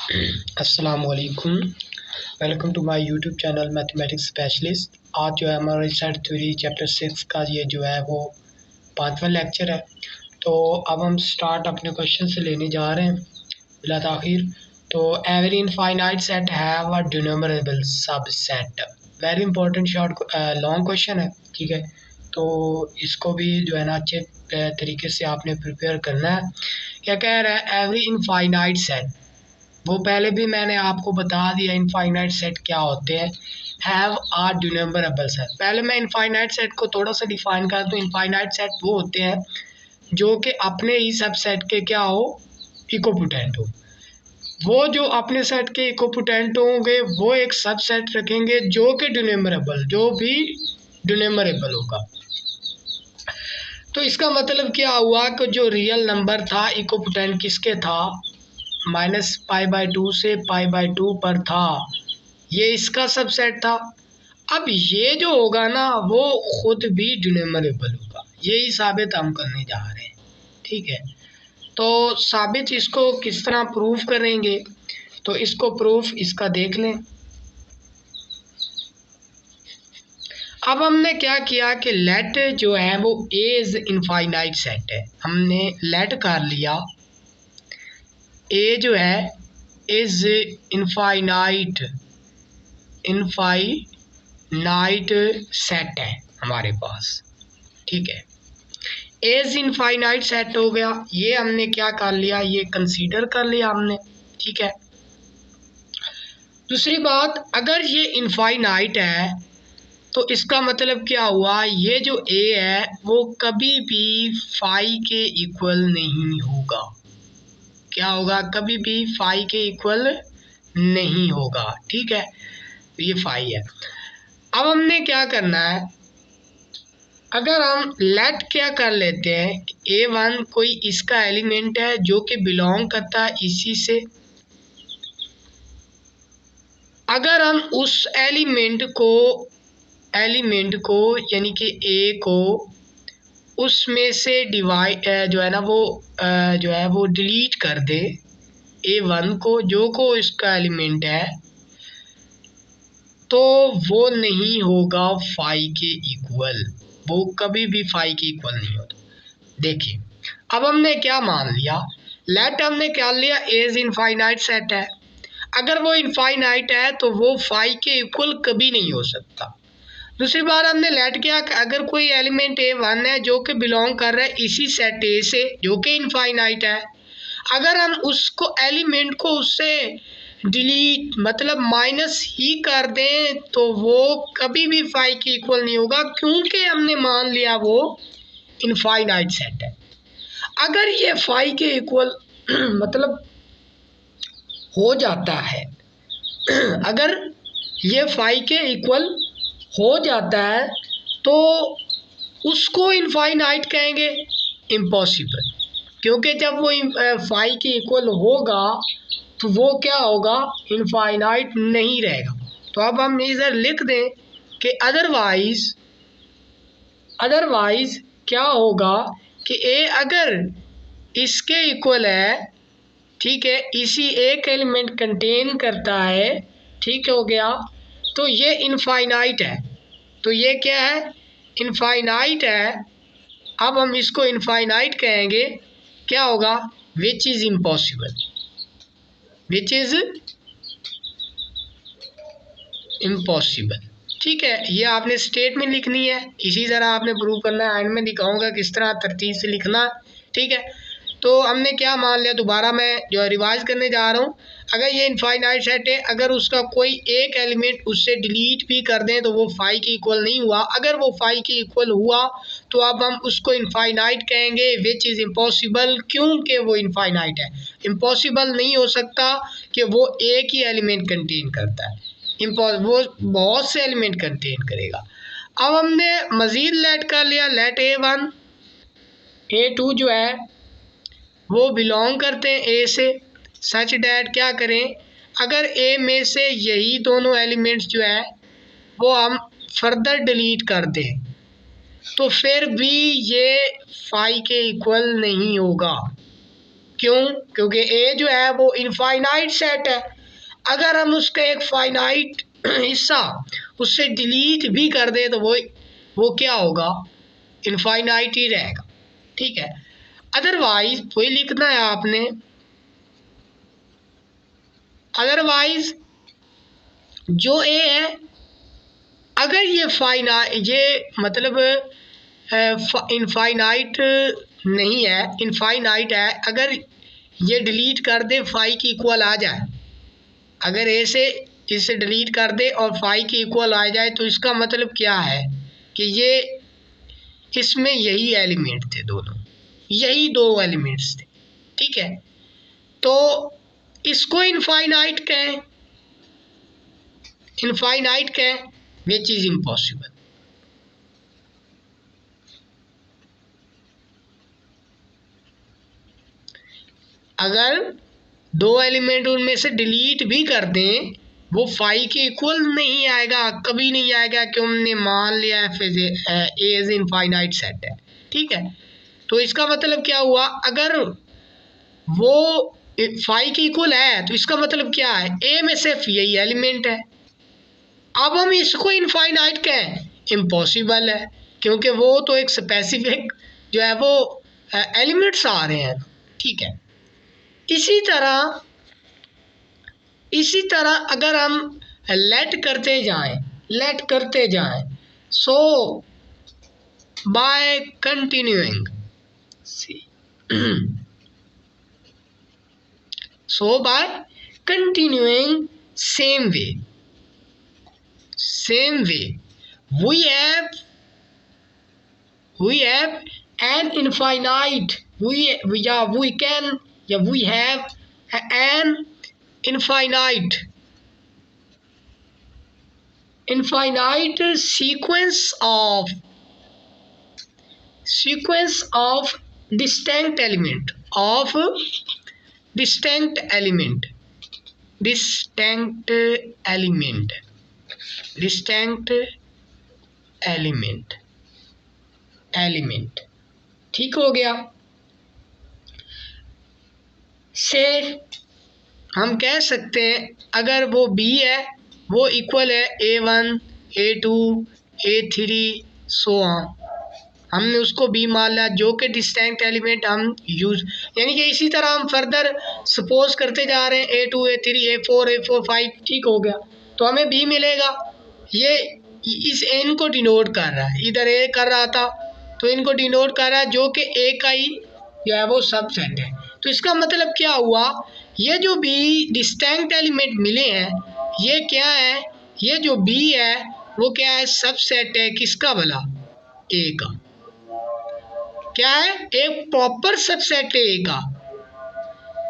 अस्सलाम वालेकुम। Welcome to my YouTube channel mathematics specialist. आज जो है हमारा रिसर्च थ्योरी चैप्टर 6 का ये जो है वो 5वां लेक्चर है। तो अब हम स्टार्ट अपने क्वेश्चन से लेने जा रहे हैं बिला ताखीर। तो every infinite set have a denumerable subset. Very important short long question है, ठीक है। तो इसको भी जो है ना अच्छे तरीके से आपने प्रिपेयर करना है। क्या कह रहा है? एवरी इनफाइनाइट सेट, वो पहले भी मैंने आपको बता दिया इनफाइनाइट सेट क्या होते हैं। Have are denumerable set. पहले मैं इनफाइनाइट सेट को थोड़ा सा डिफाइन कर दूं। इनफाइनाइट सेट वो होते हैं जो कि अपने ही सबसेट के क्या हो, इकोपोटेंट हो। वो जो अपने सेट के इकोपोटेंट होंगे वो एक सबसेट रखेंगे जो कि डिनोमिनेबल, जो भी डिनोमिनेबल होगा। तो इसका मतलब क्या हुआ कि जो रियल नंबर था इकोपोटेंट किसके था, -π/2 से π/2 पर था, ये इसका सबसेट था। अब ये जो होगा ना वो खुद भी डिनोमिनेबल होगा। यही साबित हम करने जा रहे हैं, ठीक है। तो साबित इसको किस तरह प्रूफ करेंगे, तो इसको प्रूफ इसका देख लें। अब हमने क्या किया कि लेट जो है वो एज इनफाइनाइट सेट है। हमने लेट कर लिया ए जो है इज इनफाइनाइट सेट है हमारे पास, ठीक है। एज इनफाइनाइट सेट हो गया, ये हमने क्या कर लिया, ये कंसीडर कर लिया हमने, ठीक है। दूसरी बात, अगर ये इनफाइनाइट है तो इसका मतलब क्या हुआ, ये जो ए है वो कभी भी फाई के इक्वल नहीं होगा। क्या होगा? कभी भी फाई के इक्वल नहीं होगा, ठीक है। तो ये फाई है। अब हमने क्या करना है, अगर हम लेट क्या कर लेते हैं, A1 कोई इसका एलिमेंट है जो कि बिलोंग करता है इसी से। अगर हम उस एलिमेंट को यानी कि A को उसमें से डिवाइड जो है ना वो डिलीट कर दे, A1 को जो इसका एलिमेंट है, तो वो नहीं होगा फाई के इक्वल। वो कभी भी फाई के इक्वल नहीं होता। देखिए, अब हमने क्या मान लिया, लेट हमने क्या लिया, एज इनफाइनाइट सेट है। अगर वो इनफाइनाइट है तो वो फाई के इक्वल कभी नहीं हो सकता। दूसरी बार हमने लेट किया कि अगर कोई एलिमेंट A1 है जो कि बिलोंग कर रहा है इसी सेट ए से जो कि इनफाइनाइट है, अगर हम उसको एलिमेंट को उससे डिलीट मतलब माइनस ही कर दें तो वो कभी भी फाई के इक्वल नहीं होगा, क्योंकि हमने मान लिया वो इनफाइनाइट सेट है। अगर ये फाई के इक्वल मतलब हो जाता है, अगर ये फाई के इक्वल हो जाता है तो उसको इनफाइनाइट कहेंगे? इम्पॉसिबल, क्योंकि जब वो फाई के इक्वल होगा तो वो क्या होगा, इनफाइनाइट नहीं रहेगा। तो अब हम इधर लिख दें कि अदरवाइज क्या होगा कि ए अगर इसके इक्वल है, ठीक है, इसी एक एलिमेंट कंटेन करता है, ठीक हो गया, तो ये इनफाइनाइट है। तो ये क्या है, इनफाइनाइट है। अब हम इसको इनफाइनाइट कहेंगे, क्या होगा, which is impossible, which is impossible, ठीक है। ये आपने स्टेटमेंट लिखनी है, इसी तरह आपने प्रूव करना है। एंड में दिखाऊंगा किस तरह तरतीब से लिखना, ठीक है। तो हमने क्या मान लिया, दोबारा मैं जो रिवाइज करने जा रहा हूँ। अगर ये इनफाइनाइट सेट है, अगर उसका कोई एक एलिमेंट उससे डिलीट भी कर दें तो वो फाई के इक्वल नहीं हुआ। अगर वो फाई के इक्वल हुआ तो अब हम उसको इनफाइनाइट कहेंगे, विच इज़ इम्पॉसिबल, क्योंकि वो इनफाइनाइट है। इम्पॉसिबल नहीं हो सकता कि वो एक ही एलिमेंट कंटेन करता है, वो बहुत से एलिमेंट कंटेन करेगा। अब हमने मज़ीद लेट कर लिया, लेट A1 A2 जो है वो बिलोंग करते हैं ए से, सच डैट क्या करें, अगर ए में से यही दोनों एलिमेंट्स जो है वो हम फर्दर डिलीट कर दें तो फिर भी ये फाई के इक्वल नहीं होगा। क्यों? क्योंकि ए जो है वो इनफाइनाइट सेट है। अगर हम उसका एक फाइनाइट हिस्सा उससे डिलीट भी कर दे तो वो क्या होगा? इनफाइनाइट ही रहेगा। ठीक है, अदरवाइज वही लिखना है आपने। अदरवाइज जो ए है, अगर ये मतलब इनफाइनाइट नहीं है, इनफाइनाइट है, अगर ये डिलीट कर दे फाई की इक्वल आ जाए, अगर ए से इसे डिलीट कर दे और फाई की इक्वल आ जाए तो इसका मतलब क्या है कि ये इसमें यही एलिमेंट थे, दोनों यही दो एलिमेंट्स थे। ठीक है, तो इसको इनफाइनाइट कहें, इनफाइनाइट कहें, विच इज इम्पॉसिबल। अगर दो एलिमेंट उनमें से डिलीट भी कर दें वो फाई के इक्वल नहीं आएगा, कभी नहीं आएगा, कि हमने मान लिया ए इज इनफाइनाइट सेट है। ठीक है, तो इसका मतलब क्या हुआ? अगर वो फाई के इक्वल है तो इसका मतलब क्या है? ए में सिर्फ यही एलिमेंट है। अब हम इसको इनफाइनाइट कहें, इम्पॉसिबल है, क्योंकि वो तो एक स्पेसिफिक जो है वो एलिमेंट्स आ रहे हैं। ठीक है, इसी तरह अगर हम लेट करते जाएं, so by continuing so by continuing same way we have an infinite we have an infinite sequence of distinct element ठीक हो गया। से हम कह सकते हैं अगर वो b है वो इक्वल है a1 a2 a3 so on, हमने उसको b मान लिया जो कि डिस्टिंक्ट एलिमेंट हम यूज, यानी कि इसी तरह हम फर्दर सपोज करते जा रहे हैं a2 a3 a4 5। ठीक हो गया, तो हमें b मिलेगा। ये इस n को डिनोट कर रहा है, इधर a कर रहा था तो इनको डिनोट कर रहा है जो कि a का ही जो है वो सबसेट है। तो इसका मतलब क्या हुआ? ये जो b डिस्टिंक्ट एलिमेंट मिले हैं ये क्या है? ये जो b है वो क्या है? सबसेट है किसका भला? a का। क्या है? एक प्रॉपर सबसेट है a का।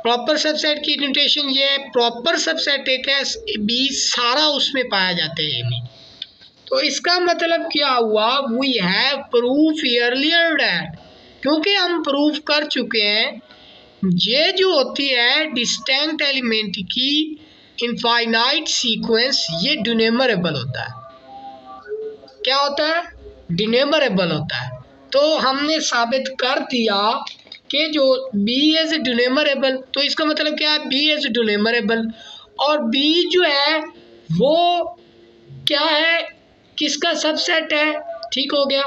प्रॉपर सबसेट की नोटेशन ये है, प्रॉपर सबसेट एक है, b सारा उसमें पाया जाता है a में। तो इसका मतलब क्या हुआ? We have proof earlier that, क्योंकि हम प्रूफ कर चुके हैं ये जो होती है डिस्टिंक्ट एलिमेंट की इनफाइनाइट सीक्वेंस ये डिनमरेबल होता है। क्या होता है? डिनमरेबल होता है। तो हमने साबित कर दिया कि जो b इज डिनमरेबल, तो इसका मतलब क्या है? b इज डिनमरेबल, और b जो है वो क्या है? किसका सबसेट है? ठीक हो गया,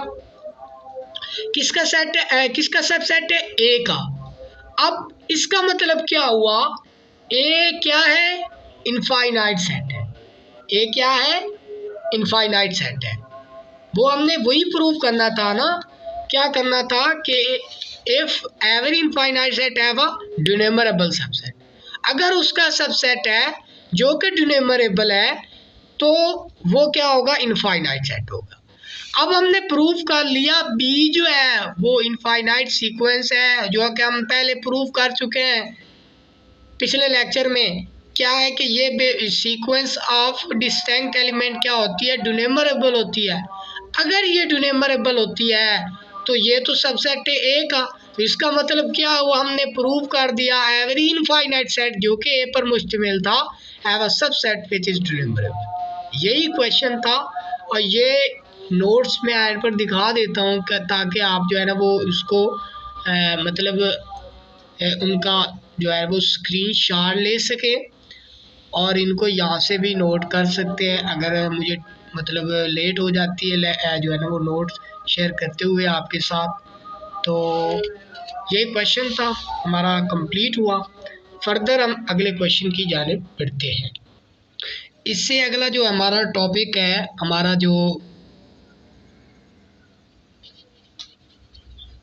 किसका सेट है? किसका सबसेट है? a का। अब इसका मतलब क्या हुआ? a क्या है? इनफाइनाइट सेट है। a क्या है? इनफाइनाइट सेट है। वो हमने वही प्रूव करना था ना, क्या करना था कि if every infinite set have a denumerable subset, अगर उसका सबसेट है जो कि डिनमरेबल है तो वो क्या होगा? इनफाइनाइट सेट होगा। अब हमने प्रूफ कर लिया b जो है वो इनफाइनाइट सीक्वेंस है, जो कि हम पहले प्रूफ कर चुके हैं पिछले लेक्चर में। क्या है कि ये सीक्वेंस ऑफ डिस्टिंक्ट एलिमेंट क्या होती है? डिनमरेबल होती है। अगर ये डिनमरेबल होती है तो ये तो सबसेट है a का, तो इसका मतलब क्या हुआ? हमने प्रूव कर दिया एवरी इनफाइनाइट सेट जो कि a पर मुश्तमिल था have a subset which is denumerable. यही क्वेश्चन था, और ये नोट्स में एंड पर दिखा देता हूँ ताकि आप जो है ना वो उसको मतलब उनका जो है वो स्क्रीनशॉट ले सकें और इनको यहाँ से भी नोट कर सकते हैं। अगर मुझे मतलब लेट हो जाती है जो है ना वो नोट शेयर करते हुए आपके साथ। तो यही क्वेश्चन था हमारा, कंप्लीट हुआ। फर्दर हम अगले क्वेश्चन की जानिब बढ़ते हैं। इससे अगला जो हमारा टॉपिक है, हमारा जो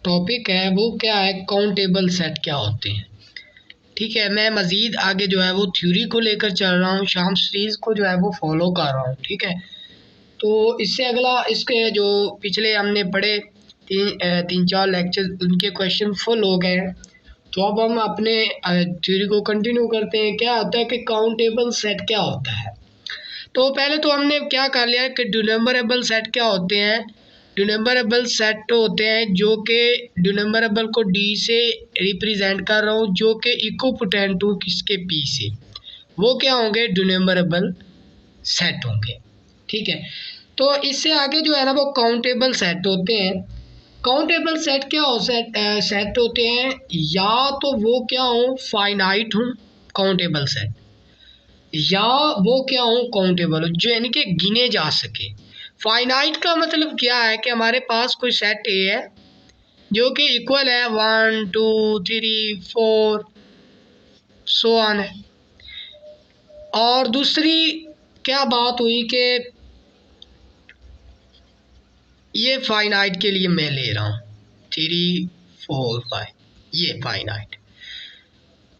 टॉपिक है वो क्या है, काउंटेबल सेट क्या होते हैं। ठीक है, मैं मज़ीद आगे जो है वो थ्योरी को लेकर चल रहा हूँ, शाम सीरीज़ को जो है वो फॉलो कर रहा हूँ। ठीक है, तो इससे अगला इसके जो पिछले हमने पढ़े तीन चार लेक्चर, उनके क्वेश्चन फुल हो गए हैं। तो अब हम अपने थ्योरी को कंटिन्यू करते हैं। क्या होता है कि काउंटेबल सेट क्या होता है। तो पहले तो हमने क्या कर लिया कि डिनम्बरेबल सेट क्या होते हैं। डिनम्बरेबल सेट होते हैं जो कि डिनम्बरेबल को डी से रिप्रेजेंट कर रहा हूँ, जो कि इक्विपोटेंट टू किसके पी से, वो क्या होंगे, डिनम्बरेबल सेट होंगे। ठीक है, तो इससे आगे जो है ना वो काउंटेबल सेट होते हैं। काउंटेबल सेट क्या हो सेट होते हैं, या तो वो क्या हो, फाइनाइट हो काउंटेबल सेट, या वो क्या हो, काउंटेबल हो, जो यानी कि गिने जा सके। फाइनाइट का मतलब क्या है कि हमारे पास कोई सेट ए है जो कि इक्वल है 1 2 3 4 सो ऑन है। और दूसरी क्या बात हुई कि ये फाइनाइट के लिए मैं ले रहा हूँ 3 4 5, ये फाइनाइट।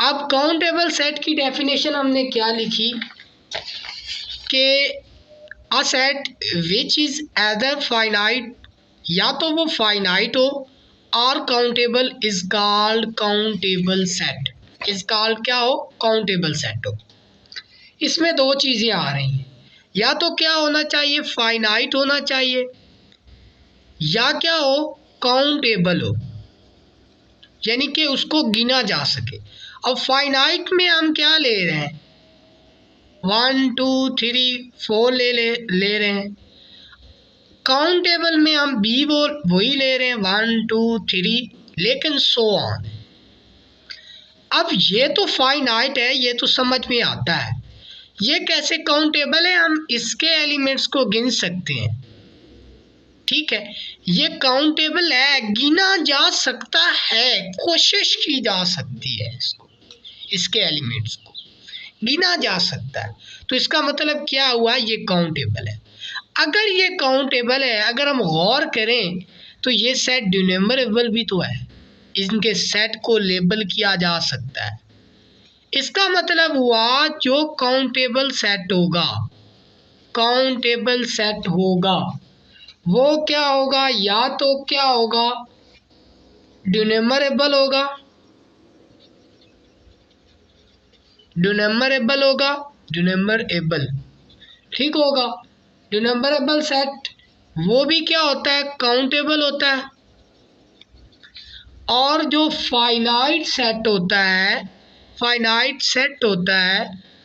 अब काउंटेबल सेट की डेफिनेशन हमने क्या लिखी कि a set which is either finite, या तो वो फाइनाइट हो, और countable is called countable set, is called क्या हो, काउंटेबल सेट हो। इसमें दो चीज़ें आ रही हैं, या तो क्या होना चाहिए, फाइनाइट होना चाहिए, या क्या हो, काउंटेबल हो, यानी कि उसको गिना जा सके। अब फाइनाइट में हम क्या ले रहे हैं, 1 2 3 4 ले रहे हैं। काउंटेबल में हम बी वो वही ले रहे हैं 1 2 3, लेकिन सो ऑन। अब ये तो फाइनाइट है, ये तो समझ में आता है, ये कैसे काउंटेबल है, हम इसके एलिमेंट्स को गिन सकते हैं। ठीक है, ये काउंटेबल है, गिना जा सकता है, कोशिश की जा सकती है, इसको इसके एलिमेंट्स को गिना जा सकता है। तो इसका मतलब क्या हुआ, ये काउंटेबल है। अगर ये काउंटेबल है, अगर हम गौर करें तो ये सेट डिनम्बरेबल भी तो है, इनके सेट को लेबल किया जा सकता है। इसका मतलब हुआ जो काउंटेबल सेट होगा, काउंटेबल सेट होगा, वो क्या होगा, या तो क्या होगा, डिनम्बरेबल होगा, डिनम्बरेबल होगा, डिनम्बरेबल, ठीक होगा। डिनम्बरेबल सेट वो भी क्या होता है, काउंटेबल होता है। और जो फाइनाइट सेट होता है, फाइनाइट सेट होता है,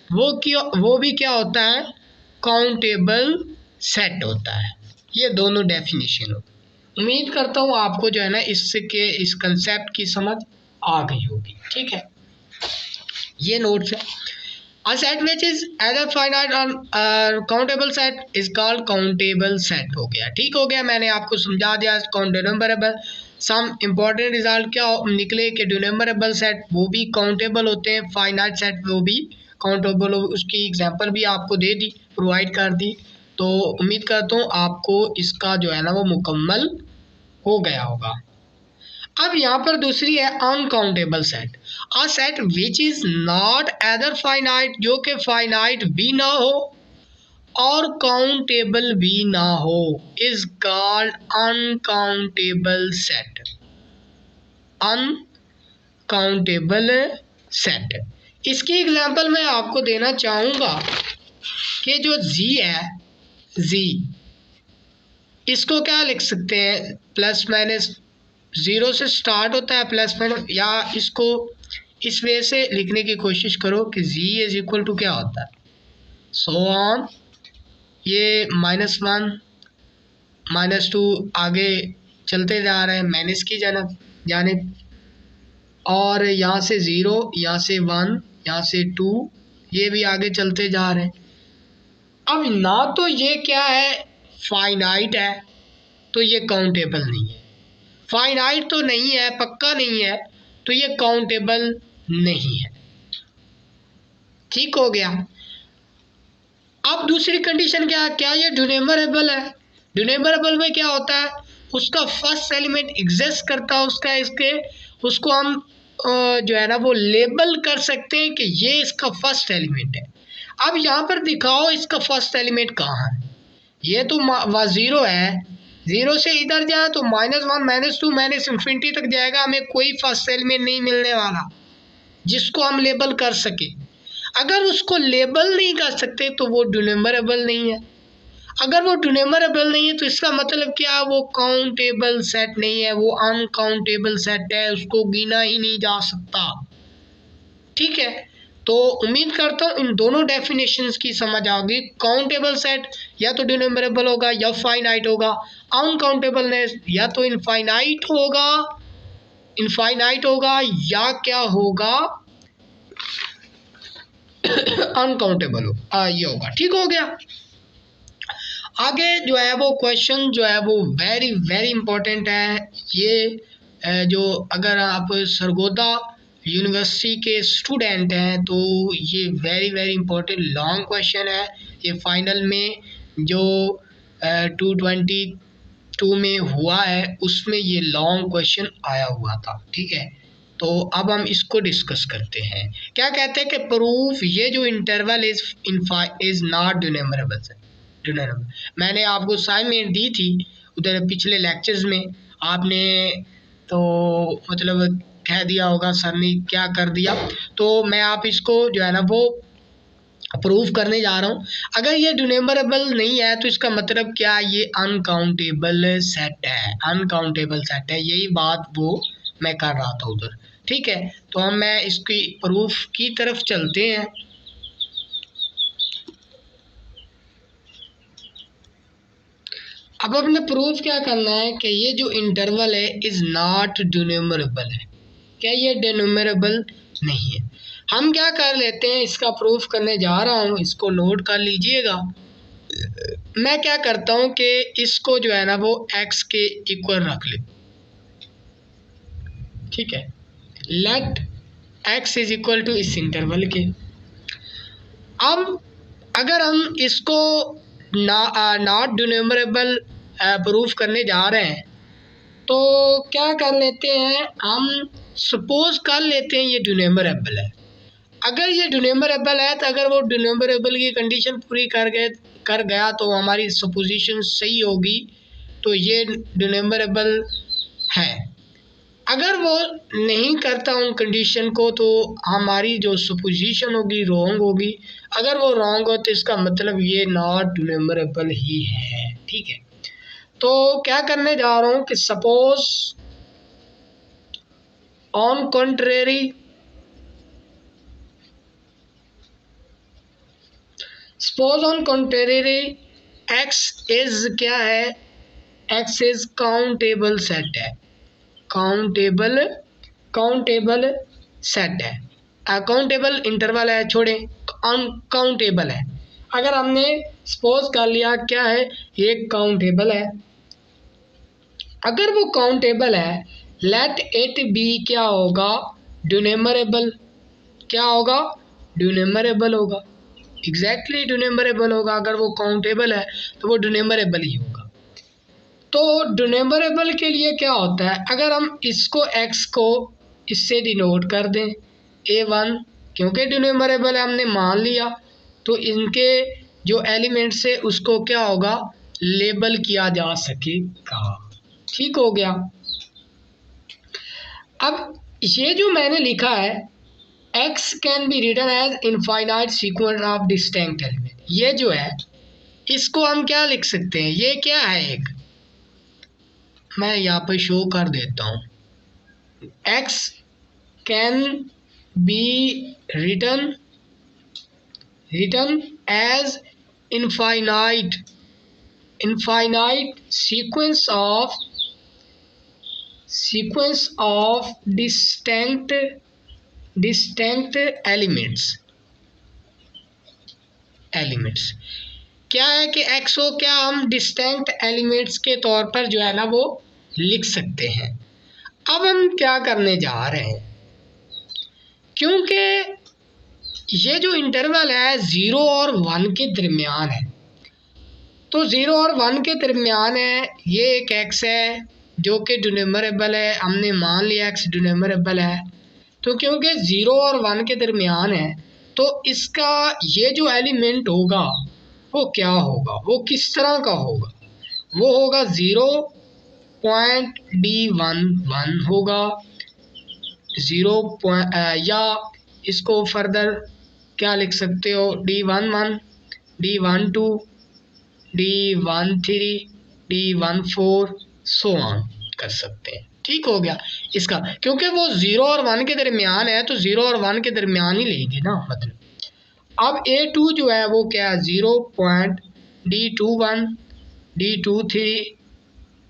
वो भी क्या होता है, काउंटेबल सेट होता है। ये दोनों डेफिनेशन हो। उम्मीद करता हूँ आपको जो है ना इसके इस कंसेप्ट की समझ आ गई होगी। ठीक है, ये नोट्स है। A set which is either finite or countable set is called countable set हो गया। ठीक हो गया, मैंने आपको समझा दिया। डिनम्बरेबल सम इम्पॉर्टेंट रिजल्ट क्या निकले कि डिनम्बरेबल सेट वो भी काउंटेबल होते हैं, फाइनाइट सेट वो भी काउंटेबल हो। उसकी एग्जांपल भी आपको दे दी, प्रोवाइड कर दी। तो उम्मीद करता हूँ आपको इसका जो है ना वो मुकम्मल हो गया होगा। अब यहाँ पर दूसरी है uncountable set, a set which is not either finite, जो कि फाइनाइट भी ना हो और काउंटेबल भी ना हो, is called uncountable set, uncountable set. इसकी एग्जांपल मैं आपको देना चाहूँगा कि जो जी है, जी इसको क्या लिख सकते हैं, प्लस माइनस, ज़ीरो से स्टार्ट होता है प्लस माइनस, या इसको इस वे से लिखने की कोशिश करो कि z इज इक्वल टू क्या होता है, सो ऑन, ये -1 -2 आगे चलते जा रहे हैं माइनस की जानिब। और यहाँ से 0, यहाँ से 1, यहाँ से 2, ये भी आगे चलते जा रहे हैं। अब ना तो ये क्या है, फाइनाइट है, तो ये काउंटेबल नहीं है। फाइनाइट तो नहीं है, पक्का नहीं है, तो ये काउंटेबल नहीं है। ठीक हो गया। अब दूसरी कंडीशन क्या ये ड्यूनेमरेबल है। ड्यूनेमरेबल में क्या होता है, उसका फर्स्ट एलिमेंट एग्जिस्ट करता है उसको हम जो है ना वो लेबल कर सकते हैं कि ये इसका फर्स्ट एलिमेंट है। अब यहाँ पर दिखाओ इसका फर्स्ट एलिमेंट कहाँ है। ये तो 0 है, 0 से इधर जाए तो -1, -2, -infinity तक जाएगा, हमें कोई फर्स्ट एलिमेंट नहीं मिलने वाला जिसको हम लेबल कर सके। अगर उसको लेबल नहीं कर सकते तो वो ड्यूनेमरेबल नहीं है। अगर वो ड्यूनेमरेबल नहीं है तो इसका मतलब क्या, वो काउंटेबल सेट नहीं है, वो अनकाउंटेबल सेट है, उसको गिना ही नहीं जा सकता। ठीक है, तो उम्मीद करता हूँ इन दोनों डेफिनेशंस की समझ आ गई। काउंटेबल सेट या तो ड्यूनेमरेबल होगा या फाइनाइट होगा, अनकाउंटेबलनेस या तो इनफाइनाइट होगा या क्या होगा, अनकाउंटेबल ये होगा। ठीक हो गया। आगे जो है वो क्वेश्चन जो है वो वेरी वेरी इंपॉर्टेंट है। ये जो अगर आप सरगोदा यूनिवर्सिटी के स्टूडेंट हैं तो ये very very important long question है। ये फाइनल में जो 222 में हुआ है उसमें ये लॉन्ग क्वेश्चन आया हुआ था। ठीक है, तो अब हम इसको डिस्कस करते हैं। क्या कहते हैं कि प्रूफ ये जो इंटरवल इज नॉट ड्यूनेमरेबल। मैंने आपको असाइनमेंट दी थी उधर पिछले लेक्चर्स में, आपने तो मतलब कह दिया होगा सर ने क्या कर दिया, तो मैं आप इसको जो है ना वो प्रूफ करने जा रहा हूँ। अगर ये ड्यूनेमरेबल नहीं है तो इसका मतलब क्या, ये अनकाउंटेबल सेट है, अनकाउंटेबल सेट है, यही बात वो मैं कर रहा था उधर। ठीक है, तो हम मैं इसकी प्रूफ की तरफ चलते हैं। अब अपने प्रूफ क्या करना है कि ये जो इंटरवल है इज नॉट ड्यूनेमरेबल है। क्या ये ड्यूनेमरेबल नहीं है। हम क्या कर लेते हैं, इसका प्रूफ करने जा रहा हूँ, इसको नोट कर लीजिएगा। मैं क्या करता हूँ कि इसको जो है ना वो x के इक्वल रख ले। ठीक है, let x is equal to इस इंटरवल के। अब अगर हम इसको नॉट ड्यूनेमरेबल प्रूफ करने जा रहे हैं तो क्या कर लेते हैं, हम सपोज कर लेते हैं ये ड्यूनेमरेबल है। अगर ये ड्यूनेमरेबल है तो अगर वो ड्यूनेमरेबल की कंडीशन पूरी कर गया तो हमारी सपोजिशन सही होगी, तो ये ड्यूनेमरेबल है। अगर वो नहीं करता उन कंडीशन को तो हमारी जो सपोजिशन होगी रॉन्ग होगी। अगर वो रॉन्ग हो तो इसका मतलब ये नॉट ड्यूनेमरेबल ही है। ठीक है, तो क्या करने जा रहा हूँ कि suppose on contrary x is क्या है, x इज काउंटेबल सेट है, काउंटेबल सेट है, अकाउंटेबल इंटरवल है, छोड़े अनकाउंटेबल है। अगर हमने सपोज कर लिया क्या है, ये काउंटेबल है, अगर वो काउंटेबल है लेट इट बी क्या होगा, ड्यूनेमरेबल। क्या होगा, ड्यूनेमरेबल होगा, एग्जैक्टली ड्यूनेमरेबल होगा। अगर वो काउंटेबल है तो वो ड्यूनेमरेबल ही होगा। तो ड्यूनेमरेबल के लिए क्या होता है, अगर हम इसको x को इससे डिनोट कर दें a1, क्योंकि ड्यूनेमरेबल है हमने मान लिया, तो इनके जो एलिमेंट्स है उसको क्या होगा, लेबल किया जा सकेगा। ठीक हो गया। अब ये जो मैंने लिखा है x can be written as infinite sequence of distinct element, ये जो है इसको हम क्या लिख सकते हैं, ये क्या है, एक मैं यहाँ पर शो कर देता हूँ, x can be written as infinite sequence of sequence of distinct elements क्या है कि एक्स ओ क्या हम डिस्टिंक्ट एलिमेंट्स के तौर पर जो है ना वो लिख सकते हैं। अब हम क्या करने जा रहे हैं, क्योंकि ये जो इंटरवल है 0 और 1 के दरमियान है, तो 0 और 1 के दरमियान है, ये एक x है जो कि डिनोमिनेबल है, हमने मान लिया x डिनोमिनेबल है। तो क्योंकि 0 और 1 के दरमियान है तो इसका ये जो एलिमेंट होगा वो क्या होगा, वो किस तरह का होगा, वो होगा 0.D11 होगा, 0 या इसको फर्दर क्या लिख सकते हो, D11, D12, D13, D14 so on कर सकते हैं। ठीक हो गया इसका, क्योंकि वो 0 और 1 के दरमियान है तो 0 और 1 के दरमियान ही लेंगे ना मतलब। अब A2 जो है वो क्या है, 0.D21, D23,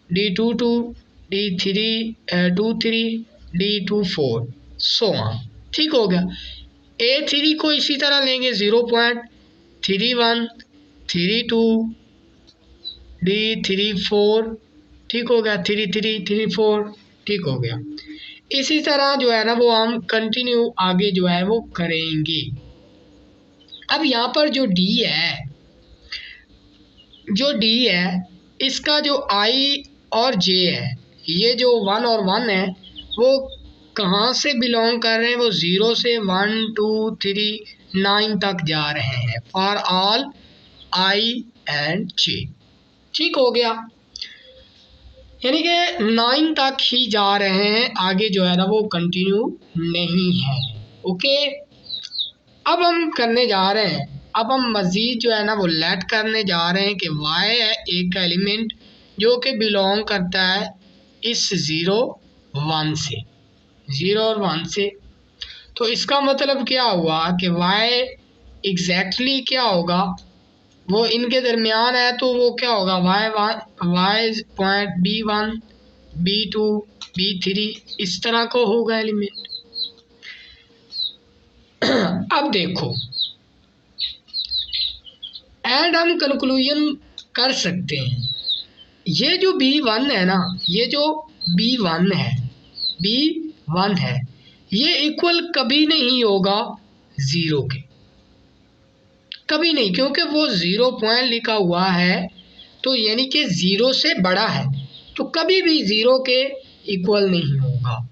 D22, D23, D24 so on. ठीक हो गया। A3 को इसी तरह लेंगे 0.31, 32, D34, ठीक हो गया, 33, 34, ठीक हो गया। इसी तरह जो है ना वो हम कंटिन्यू आगे जो है वो करेंगे। अब यहाँ पर जो D है इसका जो I और J है, ये जो 1 और 1 है वो कहाँ से बिलोंग कर रहे हैं, वो 0 से 1, 2, 3, 9 तक जा रहे हैं, for all I and J। ठीक हो गया, यानी कि 9 तक ही जा रहे हैं, आगे जो है ना वो कंटिन्यू नहीं है। ओके, अब हम करने जा रहे हैं, अब हम मज़ीद जो है ना वो लेट करने जा रहे हैं कि y है एक एलिमेंट जो कि बिलोंग करता है इस 0, 1 से, 0 और 1 से। तो इसका मतलब क्या हुआ कि y एग्जैक्टली क्या होगा, वो इनके दरमियान है तो वो क्या होगा, y point B1, B2, B3 इस तरह को होगा एलिमेंट। अब देखो, एंड हम कंक्लूजन कर सकते हैं, ये जो B1 है ना, ये जो B1 है ये इक्वल कभी नहीं होगा 0 के, कभी नहीं, क्योंकि वो 0 पॉइंट लिखा हुआ है तो यानी कि 0 से बड़ा है, तो कभी भी 0 के इक्वल नहीं होगा।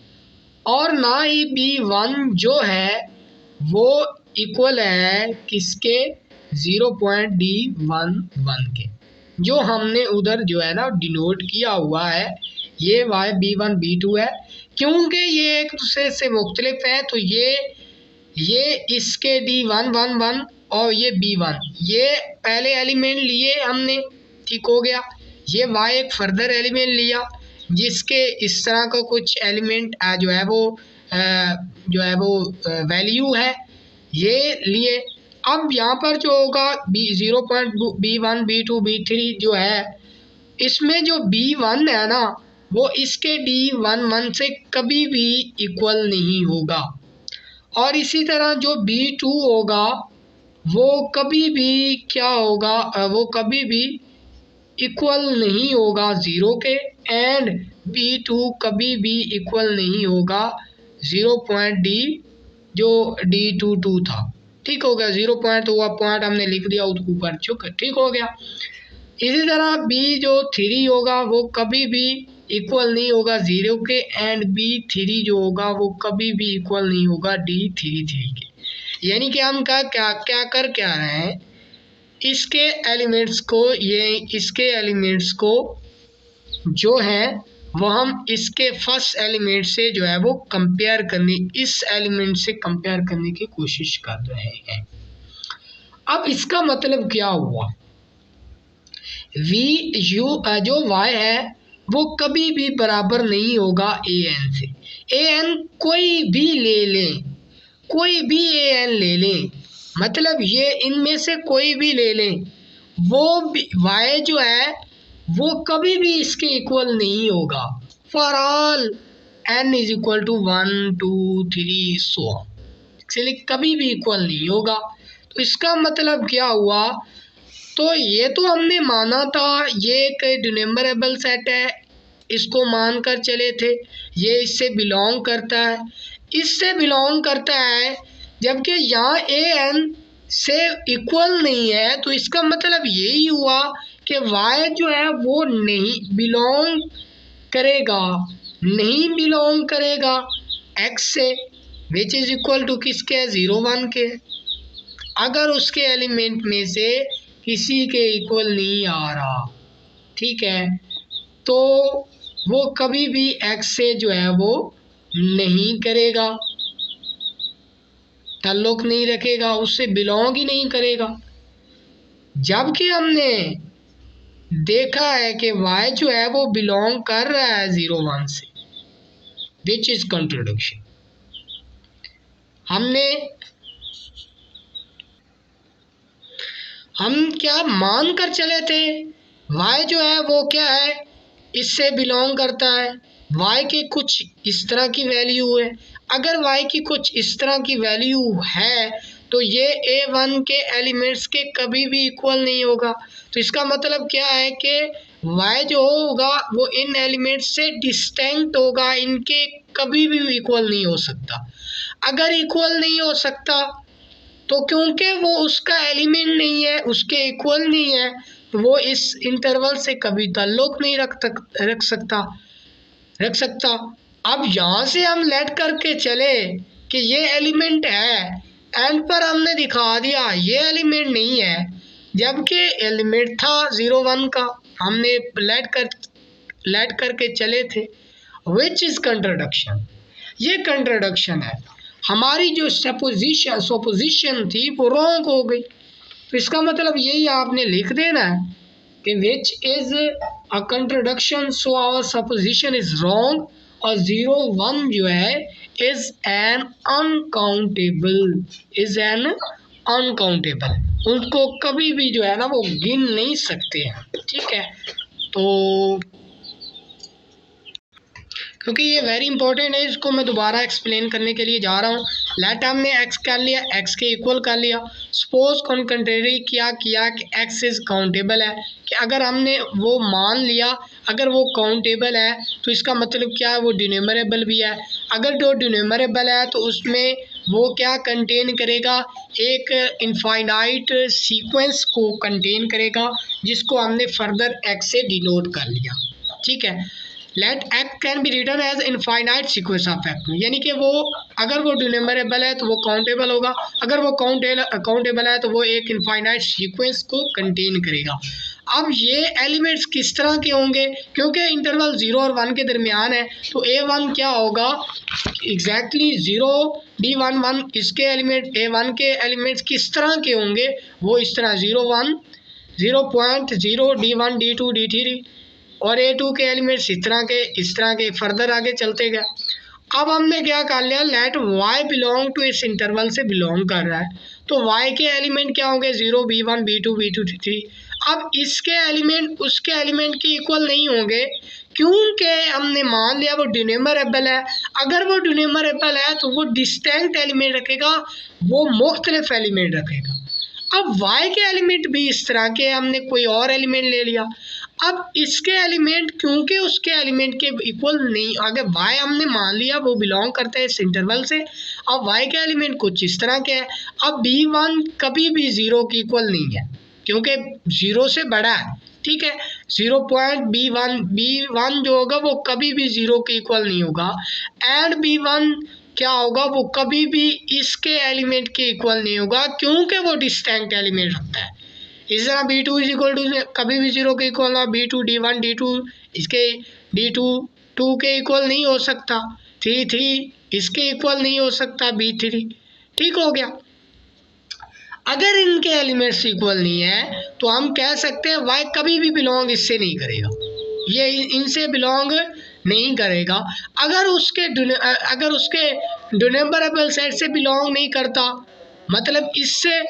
और ना ही B1 जो है वो इक्वल है किसके, 0.D11 के, जो हमने उधर जो है ना डिनोट किया हुआ है, ये y B1 B2 है, क्योंकि ये एक दूसरे से मुख्तलिफ है। तो ये इसके D111 और ये B1, ये पहले एलिमेंट लिए हमने, ठीक हो गया। ये y एक फर्दर एलिमेंट लिया जिसके इस तरह का कुछ एलिमेंट जो है वो वैल्यू है, ये लिए। अब यहाँ पर जो होगा 0.B1, B2, B3 जो है, इसमें जो B1 है ना वो इसके D11 से कभी भी इक्वल नहीं होगा, और इसी तरह जो B2 होगा वो कभी भी क्या होगा, वो कभी भी इक्वल नहीं होगा 0 के, एंड B2 कभी भी इक्वल नहीं होगा 0.D जो D22 था। ठीक हो गया, 0 पॉइंट हुआ, पॉइंट हमने लिख दिया ऊपर चुक, ठीक हो गया। इसी तरह B जो 3 होगा वो कभी भी इक्वल नहीं होगा 0 के, एंड B3 जो होगा वो कभी भी इक्वल नहीं होगा D33 के। यानी कि हम क्या कर रहे हैं, इसके एलिमेंट्स को जो है वो हम इसके फर्स्ट एलिमेंट से जो है वो कंपेयर करने, इस एलिमेंट से कंपेयर करने की कोशिश कर रहे हैं। अब इसका मतलब क्या हुआ, जो y है वो कभी भी बराबर नहीं होगा an से। an कोई भी ले लें, कोई भी an ले लें, मतलब ये इनमें से कोई भी ले लें, वो y जो है वो कभी भी इसके इक्वल नहीं होगा, for all n is equal to 1 2 3 so on, इसलिए कभी भी इक्वल नहीं होगा। तो इसका मतलब क्या हुआ, तो ये तो हमने माना था ये एक डिनम्बरेबल सेट है, इसको मान कर चले थे, ये इससे बिलोंग करता है, इससे बिलोंग करता है, जबकि यहाँ ए एन से इक्वल नहीं है, तो इसका मतलब यही हुआ कि y जो है वो नहीं बिलोंग करेगा, नहीं बिलोंग करेगा x से, विच इज इक्वल टू किसके, 0 1 के। अगर उसके एलिमेंट में से किसी के इक्वल नहीं आ रहा, ठीक है, तो वो कभी भी x से जो है वो नहीं करेगा, ताल्लुक नहीं रखेगा, उससे बिलोंग ही नहीं करेगा। जबकि हमने देखा है कि y जो है वो बिलोंग कर रहा है 0 1 से, विच इज कंट्रोडिक्शन। हम क्या मान कर चले थे, y जो है वो क्या है, इससे बिलोंग करता है, y के कुछ इस तरह की वैल्यू है। अगर y की कुछ इस तरह की वैल्यू है तो ये a1 के एलिमेंट्स के कभी भी इक्वल नहीं होगा। तो इसका मतलब क्या है कि y जो होगा वो इन एलिमेंट्स से डिस्टिंक्ट होगा, इनके कभी भी इक्वल नहीं हो सकता। अगर इक्वल नहीं हो सकता तो क्योंकि वो उसका एलिमेंट नहीं है, उसके इक्वल नहीं है, तो वो इस इंटरवल से कभी ताल्लुक नहीं रख सकता। अब यहाँ से हम लेट करके चले कि ये एलिमेंट है, एंड पर हमने दिखा दिया ये एलिमेंट नहीं है, जबकि एलिमेंट था 0 1 का, हमने लेट करके चले थे, विच इज कंट्रोडिक्शन। ये कंट्रोडिक्शन है, हमारी जो सपोजिशन थी वो रॉन्ग हो गई। तो इसका मतलब यही आपने लिख देना है कि which is a contradiction, so our supposition is wrong, और 0 1 जो है इज एन अनकाउंटेबल, उनको कभी भी जो है ना वो गिन नहीं सकते हैं, ठीक है। तो क्योंकि ये वेरी इंपॉर्टेंट है, इसको मैं दोबारा एक्सप्लेन करने के लिए जा रहा हूँ। लेट हमने x कर लिया, x के इक्वल कर लिया, सपोज कंट्रेरी क्या किया कि x इज काउंटेबल है, कि अगर हमने वो मान लिया अगर वो काउंटेबल है तो इसका मतलब क्या है, वो डिनोमिनेबल भी है। अगर जो डिनोमिनेबल है तो उसमें वो क्या कंटेन करेगा, एक इनफाइनाइट सीक्वेंस को कंटेन करेगा, जिसको हमने फर्दर x से डिनोट कर लिया, ठीक है। Let x can be written as infinite sequence of x, यानी कि वो अगर वो डिनोमिनेबल है तो वो काउंटेबल होगा, अगर वो काउंटेबल है तो वो एक इनफाइनाइट सीक्वेंस को कंटेन करेगा। अब ये एलिमेंट्स किस तरह के होंगे, क्योंकि इंटरवल 0 और 1 के दरमियान है, तो a1 क्या होगा, एग्जैक्टली 0 d1 1, इसके एलिमेंट a1 के एलिमेंट्स किस तरह के होंगे, वो इस तरह 0 1 0.0 d1 d2 d3, और a2 के एलिमेंट्स इस तरह के फर्दर आगे चलते गए। अब हमने क्या कर लिया, लेट y बिलोंग टू इस इंटरवल से बिलोंग कर रहा है, तो y के एलिमेंट क्या होंगे, 0 b1 b2 b2 b3। अब इसके एलिमेंट उसके एलिमेंट के इक्वल नहीं होंगे, क्योंकि हमने मान लिया वो डिनोमिनेबल है। अगर वो डिनोमिनेबल है तो वो डिस्टिंक्ट एलिमेंट रखेगा, वो मुख्तलिफ एलिमेंट रखेगा। अब y के एलिमेंट भी इस तरह के, हमने कोई और एलिमेंट ले लिया, अब इसके एलिमेंट क्योंकि उसके एलिमेंट के इक्वल नहीं, अगर y हमने मान लिया वो बिलोंग करता है इस इंटरवल से, अब y के एलिमेंट कुछ इस तरह के है। अब b1 कभी भी 0 की इक्वल नहीं है, क्योंकि 0 से बड़ा है, ठीक है। 0.b1 जो होगा वो कभी भी 0 के इक्वल नहीं होगा, एंड b1 क्या होगा, वो कभी भी इसके एलिमेंट के इक्वल नहीं होगा, क्योंकि वो डिस्टिंक्ट एलिमेंट रखता है। इस तरह b2 इज इक्वल टू कभी भी 0 के इक्वल ना, b2 d1 d2 इसके d2 2 के इक्वल नहीं हो सकता, 3 इसके इक्वल नहीं हो सकता b3, ठीक हो गया। अगर इनके एलिमेंट्स इक्वल नहीं है तो हम कह सकते हैं y कभी भी बिलोंग इससे नहीं करेगा, ये इनसे बिलोंग नहीं करेगा। अगर उसके डिनोमिनेबल सेट से बिलोंग नहीं करता, मतलब इससे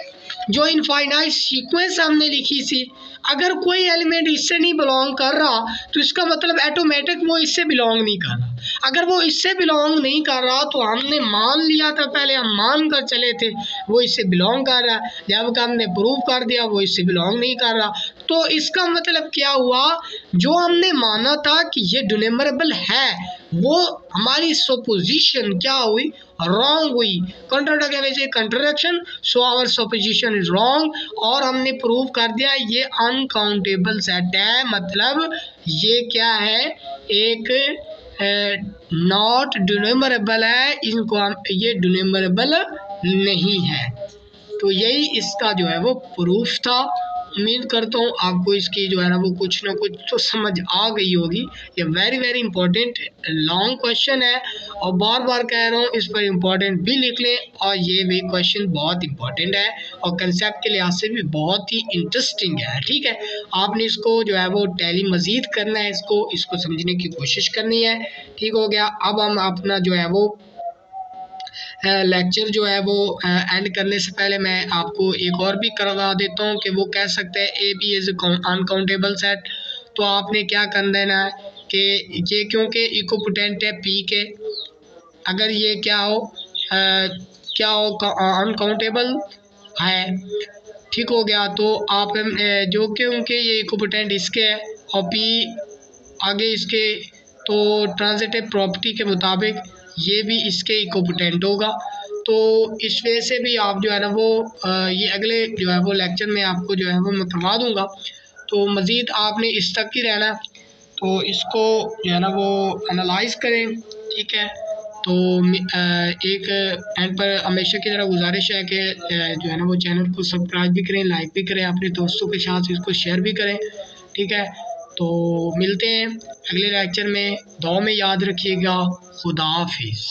जो इनफाइनाइट सीक्वेंस हमने लिखी थी, अगर कोई एलिमेंट इससे नहीं बिलोंग कर रहा तो इसका मतलब ऑटोमेटिक वो इससे बिलोंग नहीं कर रहा। अगर वो इससे बिलोंग नहीं कर रहा तो हमने मान लिया था, पहले हम मान कर चले थे वो इससे बिलोंग कर रहा है, जब हमने प्रूव कर दिया वो इससे बिलोंग नहीं कर रहा, तो इसका मतलब क्या हुआ, जो हमने माना था कि ये डिनमरेबल है वो हमारी सपोजिशन क्या हुई, रॉन्ग हुई। Contradiction, so our supposition is wrong, और हमने प्रूव कर दिया ये अनकाउंटेबल सेट है, मतलब ये क्या है, एक नॉट डिनमरेबल है, इनको हम ये डिनमरेबल नहीं है। तो यही इसका जो है वो प्रूफ था। उम्मीद करता हूँ आपको इसकी जो है ना वो कुछ ना कुछ तो समझ आ गई होगी। ये very very important long question है और बार बार कह रहा हूँ इस पर इम्पोर्टेंट भी लिख लें, और ये भी क्वेश्चन बहुत इंपॉर्टेंट है और कंसेप्ट के लिहाज से भी बहुत ही इंटरेस्टिंग है। ठीक है, आपने इसको जो है वो टैली मज़ीद करना है, इसको समझने की कोशिश करनी है। ठीक हो गया। अब हम अपना जो है वो लेक्चर जो है वो एंड करने से पहले मैं आपको एक और भी करवा देता हूँ कि वो कह सकते हैं A B is uncountable set. तो आपने क्या कर देना है कि ये क्योंकि इक्विपोटेंट है पी के, अगर ये क्या हो अनकाउंटेबल है, ठीक हो गया, तो आप जो क्योंकि ये इक्विपोटेंट इसके है और पी आगे इसके, तो ट्रांजिटिव प्रॉपर्टी के मुताबिक ये भी इसके इक्विपोटेंट होगा। तो इस वजह से भी आप जो है ना वो ये अगले जो है वो लेक्चर में आपको जो है वो मैं करवा दूंगा। तो मज़ीद आपने इस तक ही रहना, तो इसको जो है ना वो एनालाइज करें। ठीक है, तो एक एंड पर हमेशा की तरह गुजारिश है कि जो है ना वो चैनल को सब्सक्राइब भी करें, लाइक भी करें, अपने दोस्तों के साथ इसको शेयर भी करें। ठीक है, तो मिलते हैं अगले लेक्चर में। दुआ में याद रखिएगा। खुदा हाफिज़।